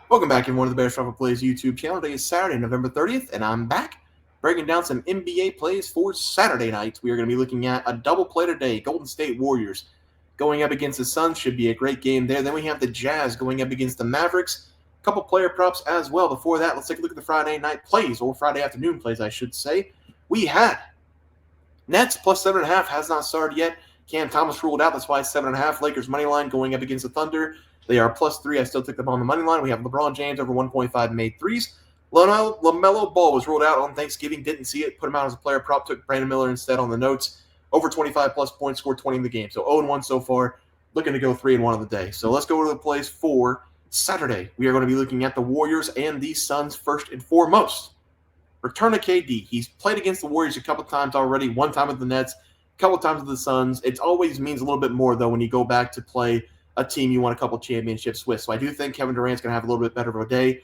Welcome back, everyone, to the Bear Shuffle Plays YouTube channel. Today is Saturday, November 30th, and I'm back breaking down some NBA plays for Saturday night. We are going to be looking at a double play today. Golden State Warriors going up against the Suns should be a great game there. Then we have the Jazz going up against the Mavericks. A couple player props as well. Before that, let's take a look at the Friday night plays, or Friday afternoon plays, I should say. We had Nets plus 7.5 has not started yet. Cam Thomas ruled out. That's why it's 7.5. Lakers money line going up against the Thunder. They are plus 3. I still took them on the money line. We have LeBron James over 1.5 made threes. LaMelo Ball was ruled out on Thanksgiving. Didn't see it. Put him out as a player prop. Took Brandon Miller instead on the notes. Over 25 plus points. Scored 20 in the game. So 0-1 so far. Looking to go 3-1 on the day. So let's go to the plays for Saturday. We are going to be looking at the Warriors and the Suns first and foremost. Return to KD. He's played against the Warriors a couple times already. One time with the Nets. A couple times with the Suns. It always means a little bit more, though, when you go back to play a team you won a couple championships with. So I do think Kevin Durant's going to have a little bit better of a day.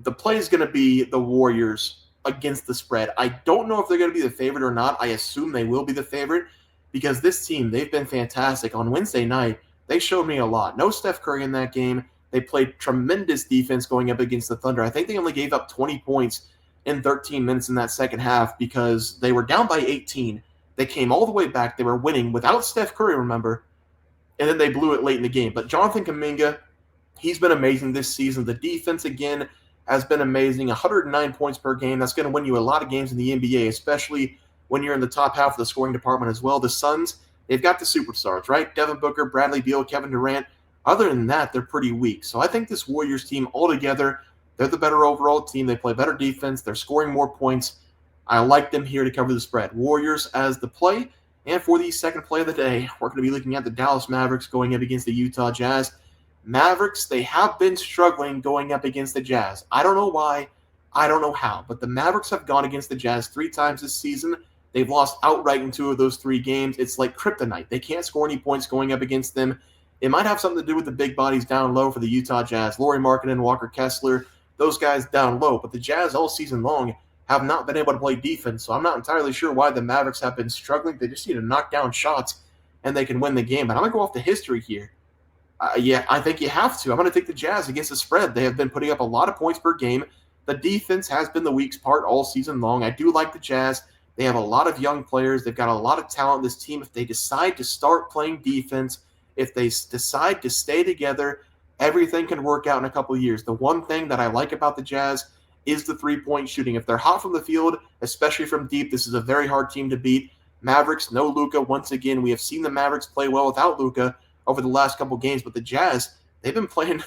The play is going to be the Warriors against the spread. I don't know if they're going to be the favorite or not. I assume they will be the favorite because this team, they've been fantastic. On Wednesday night, they showed me a lot. No Steph Curry in that game. They played tremendous defense going up against the Thunder. I think they only gave up 20 points in 13 minutes in that second half because they were down by 18. They came all the way back. They were winning without Steph Curry, remember, and then they blew it late in the game. But Jonathan Kuminga, he's been amazing this season. The defense, again, has been amazing. 109 points per game. That's going to win you a lot of games in the NBA, especially when you're in the top half of the scoring department as well. The Suns, they've got the superstars, right? Devin Booker, Bradley Beal, Kevin Durant. Other than that, they're pretty weak. So I think this Warriors team altogether, they're the better overall team. They play better defense. They're scoring more points. I like them here to cover the spread. Warriors as the play. And for the second play of the day, we're going to be looking at the Dallas Mavericks going up against the Utah Jazz. Mavericks, they have been struggling going up against the Jazz. I don't know why. I don't know how. But the Mavericks have gone against the Jazz 3 times this season. They've lost outright in 2 of those 3 games. It's like kryptonite. They can't score any points going up against them. It might have something to do with the big bodies down low for the Utah Jazz. Lauri Markkanen, Walker Kessler, those guys down low. But the Jazz all season long have not been able to play defense, so I'm not entirely sure why the Mavericks have been struggling. They just need to knock down shots, and they can win the game. But I'm going to go off the history here. Yeah, I think you have to. I'm going to take the Jazz against the spread. They have been putting up a lot of points per game. The defense has been the weak part all season long. I do like the Jazz. They have a lot of young players. They've got a lot of talent. This team, if they decide to start playing defense, if they decide to stay together, everything can work out in a couple of years. The one thing that I like about the Jazz is the three-point shooting. If they're hot from the field, especially from deep, this is a very hard team to beat. Mavericks, no Luka. Once again, we have seen the Mavericks play well without Luka over the last couple games, but the Jazz, they've been playing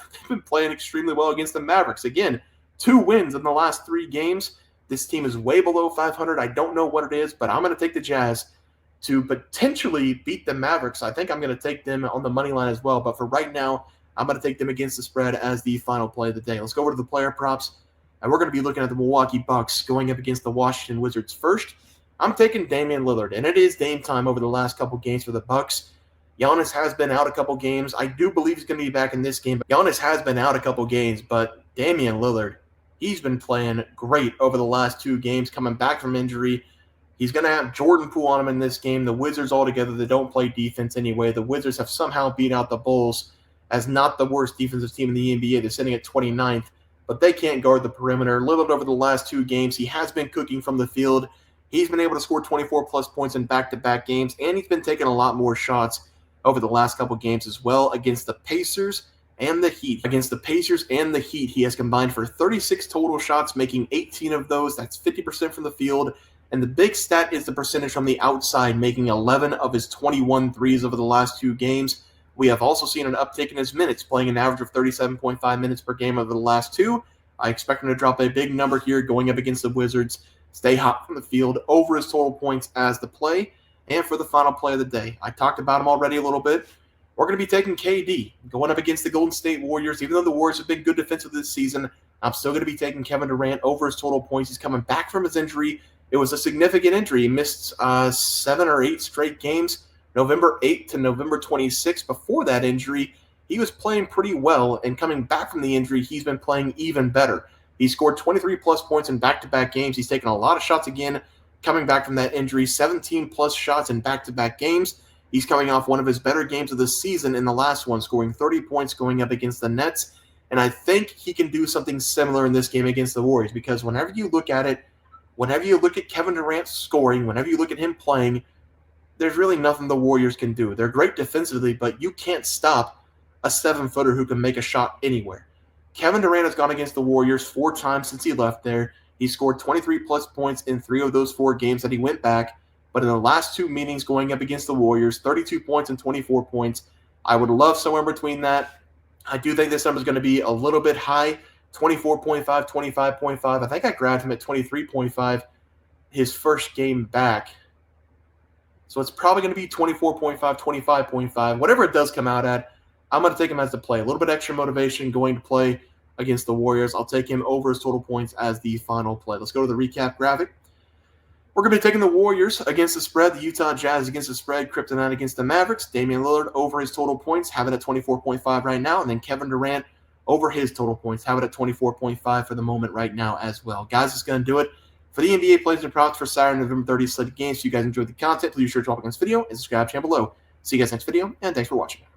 extremely well against the Mavericks. Again, 2 wins in the last 3 games. This team is way below 500. I don't know what it is, but I'm going to take the Jazz to potentially beat the Mavericks. I think I'm going to take them on the money line as well, but for right now, I'm going to take them against the spread as the final play of the day. Let's go over to the player props. And we're going to be looking at the Milwaukee Bucks going up against the Washington Wizards first. I'm taking Damian Lillard, and it is Dame time over the last couple games for the Bucks. Giannis has been out a couple games. I do believe he's going to be back in this game. Giannis has been out a couple games, but Damian Lillard, he's been playing great over the last 2 games, coming back from injury. He's going to have Jordan Poole on him in this game. The Wizards altogether, they don't play defense anyway. The Wizards have somehow beat out the Bulls as not the worst defensive team in the NBA. They're sitting at 29th. But they can't guard the perimeter. Lillard over the last 2 games, he has been cooking from the field. He's been able to score 24-plus points in back-to-back games, and he's been taking a lot more shots over the last couple games as well against the Pacers and the Heat. Against the Pacers and the Heat, he has combined for 36 total shots, making 18 of those. That's 50% from the field. And the big stat is the percentage from the outside, making 11 of his 21 threes over the last 2 games. We have also seen an uptick in his minutes, playing an average of 37.5 minutes per game over the last 2. I expect him to drop a big number here going up against the Wizards. Stay hot from the field, over his total points as the play. And for the final play of the day, I talked about him already a little bit. We're going to be taking KD, going up against the Golden State Warriors. Even though the Warriors have been good defensive this season, I'm still going to be taking Kevin Durant over his total points. He's coming back from his injury. It was a significant injury. He missed 7 or 8 straight games. November 8th to November 26th. Before that injury, he was playing pretty well, and coming back from the injury, he's been playing even better. He scored 23-plus points in back-to-back games. He's taken a lot of shots again coming back from that injury, 17-plus shots in back-to-back games. He's coming off one of his better games of the season in the last one, scoring 30 points going up against the Nets And I think he can do something similar in this game against the Warriors, because whenever you look at it, whenever you look at Kevin Durant scoring, whenever you look at him playing, there's really nothing the Warriors can do. They're great defensively, but you can't stop a 7-footer who can make a shot anywhere. Kevin Durant has gone against the Warriors 4 times since he left there. He scored 23-plus points in 3 of those 4 games that he went back. But in the last 2 meetings going up against the Warriors, 32 points and 24 points. I would love somewhere between that. I do think this number is going to be a little bit high, 24.5, 25.5. I think I grabbed him at 23.5 his first game back. So it's probably going to be 24.5, 25.5. Whatever it does come out at, I'm going to take him as the play. A little bit extra motivation going to play against the Warriors. I'll take him over his total points as the final play. Let's go to the recap graphic. We're going to be taking the Warriors against the spread, the Utah Jazz against the spread, Kryptonite against the Mavericks, Damian Lillard over his total points, have it at 24.5 right now, and then Kevin Durant over his total points, have it at 24.5 for the moment right now as well. Guys, it's going to do it for the NBA plays and props for Saturday, November 30th slated games. If you guys enjoyed the content, please be sure to drop a like on this video and subscribe to the channel below. See you guys next video, and thanks for watching.